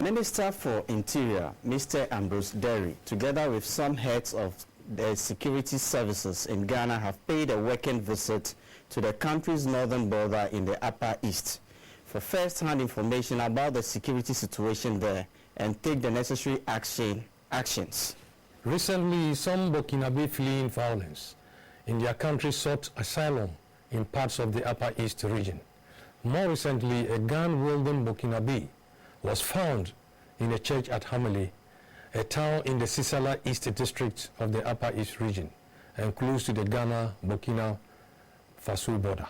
Minister for Interior, Mr. Ambrose Derry, together with some heads of the security services in Ghana, have paid a working visit to the country's northern border in the Upper East for first-hand information about the security situation there and take the necessary actions. Recently, some Burkinabe fleeing violence in their country sought asylum in parts of the Upper East region. More recently, a gun-wielding Burkinabe was found in a church at Hamele, a town in the Sisala East district of the Upper East region and close to the Ghana-Burkina Faso border.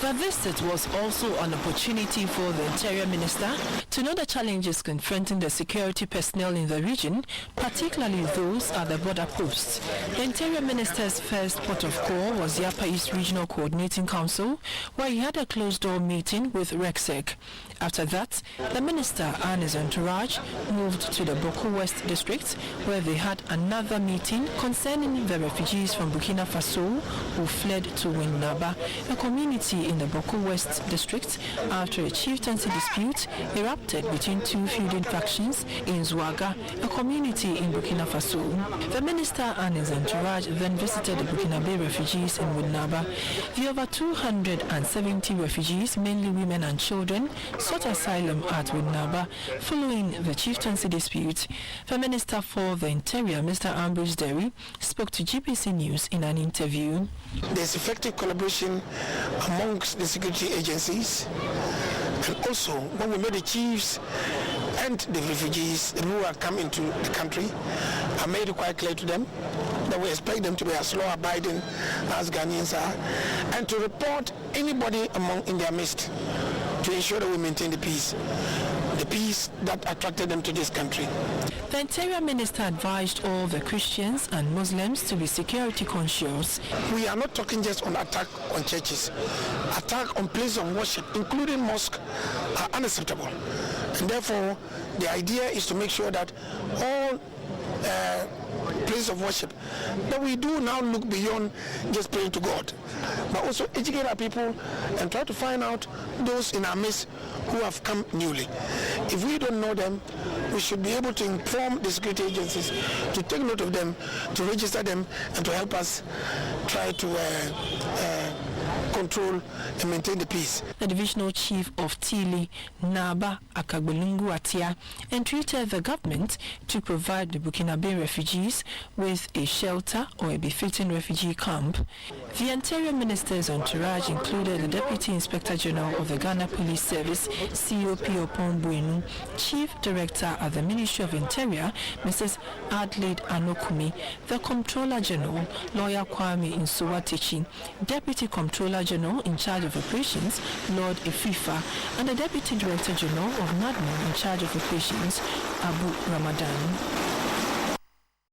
The visit was also an opportunity for the Interior Minister to know the challenges confronting the security personnel in the region, particularly those at the border posts. The Interior Minister's first port of call was the Upper East Regional Coordinating Council, where he had a closed-door meeting with RECSEC. After that, the Minister and his entourage moved to the Boko West district, where they had another meeting concerning the refugees from Burkina Faso who fled to Winnaba, a community in the Boko West district, after a chieftaincy dispute erupted between two feuding factions in Zouaga, a community in Burkina Faso. The Minister and his entourage then visited the Burkinabe refugees in Winnaba. The over 270 refugees, mainly women and children, sought asylum at Winnaba following the chieftaincy dispute. The Minister for the Interior, Mr. Ambrose Derry, spoke to GPC News in an interview. There's effective collaboration amongst the security agencies, and also when we met the chiefs and the refugees who have come into the country, I made it quite clear to them that we expect them to be as law-abiding as Ghanaians are, and to report anybody in their midst to ensure that we maintain the peace that attracted them to this country. The Interior Minister advised all the Christians and Muslims to be security conscious. We are not talking just on attack on churches. Attack on places of worship, including mosques, are unacceptable. And therefore, the idea is to make sure that all places of worship, that we do now look beyond just praying to God, but also educate our people and try to find out those in our midst who have come newly. If we don't know them, we should be able to inform the security agencies to take note of them, to register them, and to help us try to control and maintain the peace. The Divisional Chief of Tili, Naba Akagbelungu Atia, entreated the government to provide the Burkinabe refugees with a shelter or a befitting refugee camp. The Interior Minister's entourage included the Deputy Inspector General of the Ghana Police Service, COP Opon Buenu, Chief Director at the Ministry of Interior, Mrs. Adelaide Anokumi, the Comptroller General, Lawyer Kwame Nsuwatichi, Deputy Comptroller General in charge of operations, Lord Efifa, and the Deputy Director General of NADMO in charge of operations, Abu Ramadan.